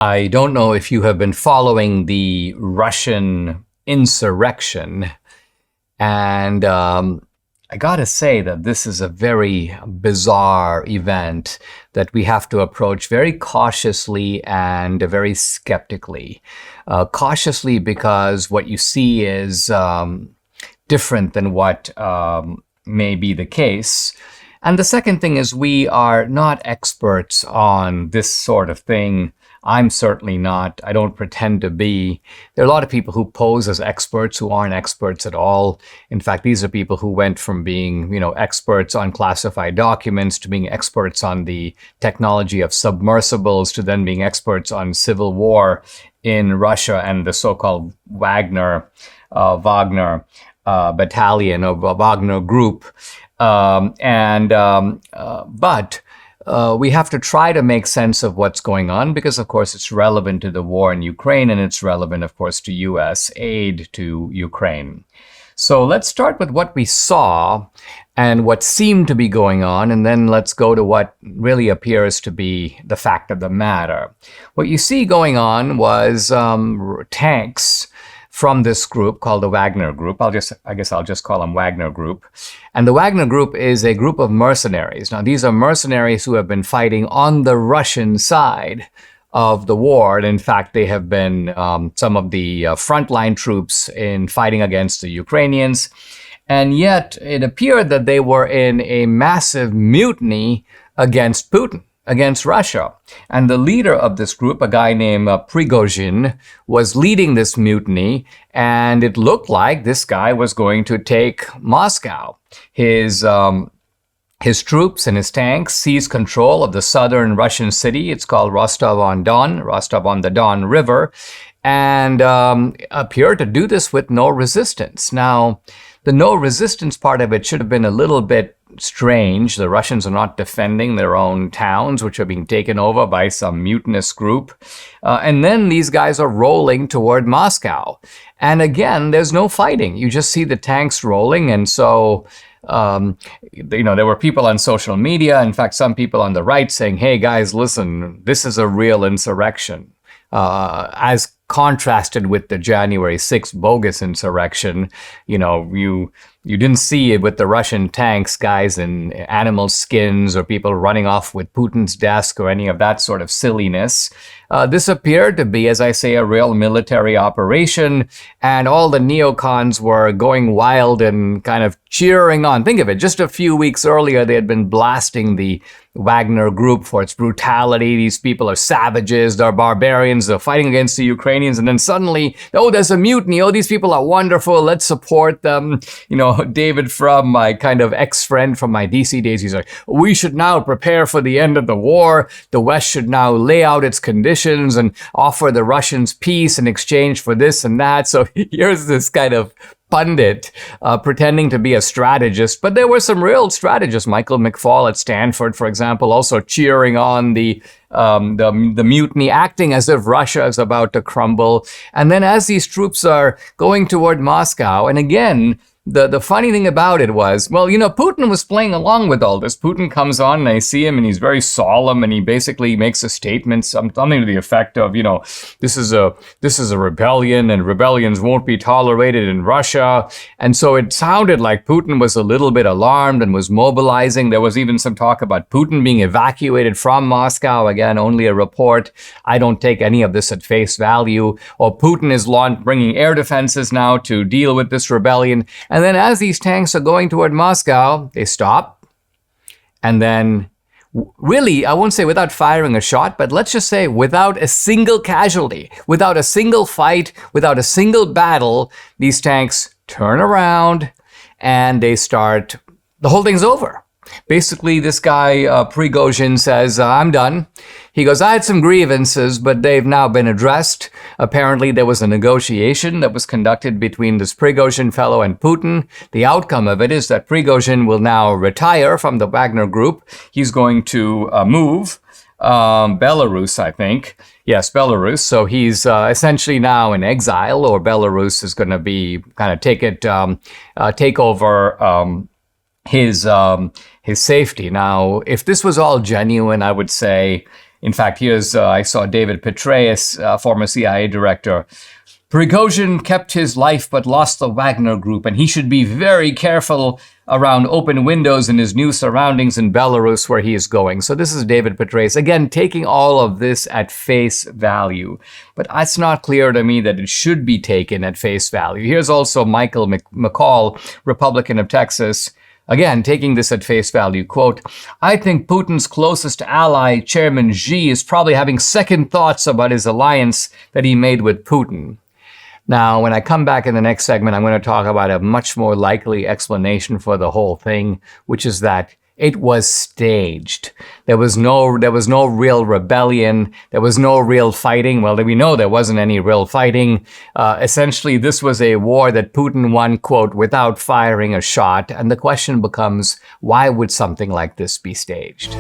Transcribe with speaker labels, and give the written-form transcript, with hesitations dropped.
Speaker 1: I don't know if you have been following the Russian insurrection, and I gotta say that this is a very bizarre event that we have to approach very cautiously and very skeptically. Cautiously because what you see is different than what may be the case. And the second thing is we are not experts on this sort of thing. I'm certainly not. I don't pretend to be. There are a lot of people who pose as experts who aren't experts at all. In fact, these are people who went from being, experts on classified documents to being experts on the technology of submersibles to then being experts on civil war in Russia and the so-called Wagner battalion or Wagner group. But we have to try to make sense of what's going on because, of course, it's relevant to the war in Ukraine and it's relevant, of course, to U.S. aid to Ukraine. So let's start with what we saw and what seemed to be going on, and then let's go to what really appears to be the fact of the matter. What you see going on was tanks from this group called the Wagner Group. I guess I'll just call them Wagner Group. And the Wagner Group is a group of mercenaries. Now, these are mercenaries who have been fighting on the Russian side of the war. And in fact, they have been some of the frontline troops in fighting against the Ukrainians. And yet it appeared that they were in a massive mutiny against Putin, against Russia. And the leader of this group, a guy named Prigozhin, was leading this mutiny, and it looked like this guy was going to take Moscow. His troops and his tanks seized control of the southern Russian city. It's called Rostov-on-Don, Rostov-on-the-Don River, and appeared to do this with no resistance. Now, the no resistance part of it should have been a little bit strange. The Russians are not defending their own towns, which are being taken over by some mutinous group. And then these guys are rolling toward Moscow. And again, there's no fighting. You just see the tanks rolling. And so, there were people on social media, in fact, some people on the right saying, hey, guys, listen, this is a real insurrection. As contrasted with the January 6th bogus insurrection, you didn't see it with the Russian tanks, guys in animal skins or people running off with Putin's desk or any of that sort of silliness. This appeared to be, as I say, a real military operation, and all the neocons were going wild and kind of cheering on. Think of it, just a few weeks earlier, they had been blasting the Wagner Group for its brutality. These people are savages, they're barbarians, they're fighting against the Ukrainians, and then suddenly, oh, there's a mutiny, oh, these people are wonderful, let's support them. David Frum, my kind of ex-friend from my DC days, he's like, we should now prepare for the end of the war. The West should now lay out its conditions and offer the Russians peace in exchange for this and that. So here's this kind of pundit pretending to be a strategist, but there were some real strategists. Michael McFaul at Stanford, for example, also cheering on the mutiny, acting as if Russia is about to crumble. And then as these troops are going toward Moscow, and again, the funny thing about it was, Putin was playing along with all this. Putin comes on and I see him and he's very solemn and he basically makes a statement, something to the effect of, this is a rebellion and rebellions won't be tolerated in Russia. And so it sounded like Putin was a little bit alarmed and was mobilizing. There was even some talk about Putin being evacuated from Moscow. Again, only a report. I don't take any of this at face value. Or Putin is bringing air defenses now to deal with this rebellion. And then as these tanks are going toward Moscow, they stop. And then, really, I won't say without firing a shot, but let's just say without a single casualty, without a single fight, without a single battle, these tanks turn around and they start, the whole thing's over. Basically, this guy, Prigozhin, says, I'm done. He goes, I had some grievances, but they've now been addressed. Apparently, there was a negotiation that was conducted between this Prigozhin fellow and Putin. The outcome of it is that Prigozhin will now retire from the Wagner Group. He's going to move. Belarus, I think. Yes, Belarus. So he's essentially now in exile, or Belarus is going to be kind of take over his safety. Now, if this was all genuine, I would say, In fact, here's, I saw David Petraeus, former CIA director. Prigozhin kept his life but lost the Wagner Group, and he should be very careful around open windows in his new surroundings in Belarus where he is going. So this is David Petraeus, again, taking all of this at face value. But it's not clear to me that it should be taken at face value. Here's also Michael McCall, Republican of Texas, again, taking this at face value, quote, I think Putin's closest ally, Chairman Xi, is probably having second thoughts about his alliance that he made with Putin. Now, when I come back in the next segment, I'm going to talk about a much more likely explanation for the whole thing, which is that it was staged. There was no real rebellion. There was no real fighting. Well, we know there wasn't any real fighting. Essentially, this was a war that Putin won, quote, without firing a shot. And the question becomes, why would something like this be staged?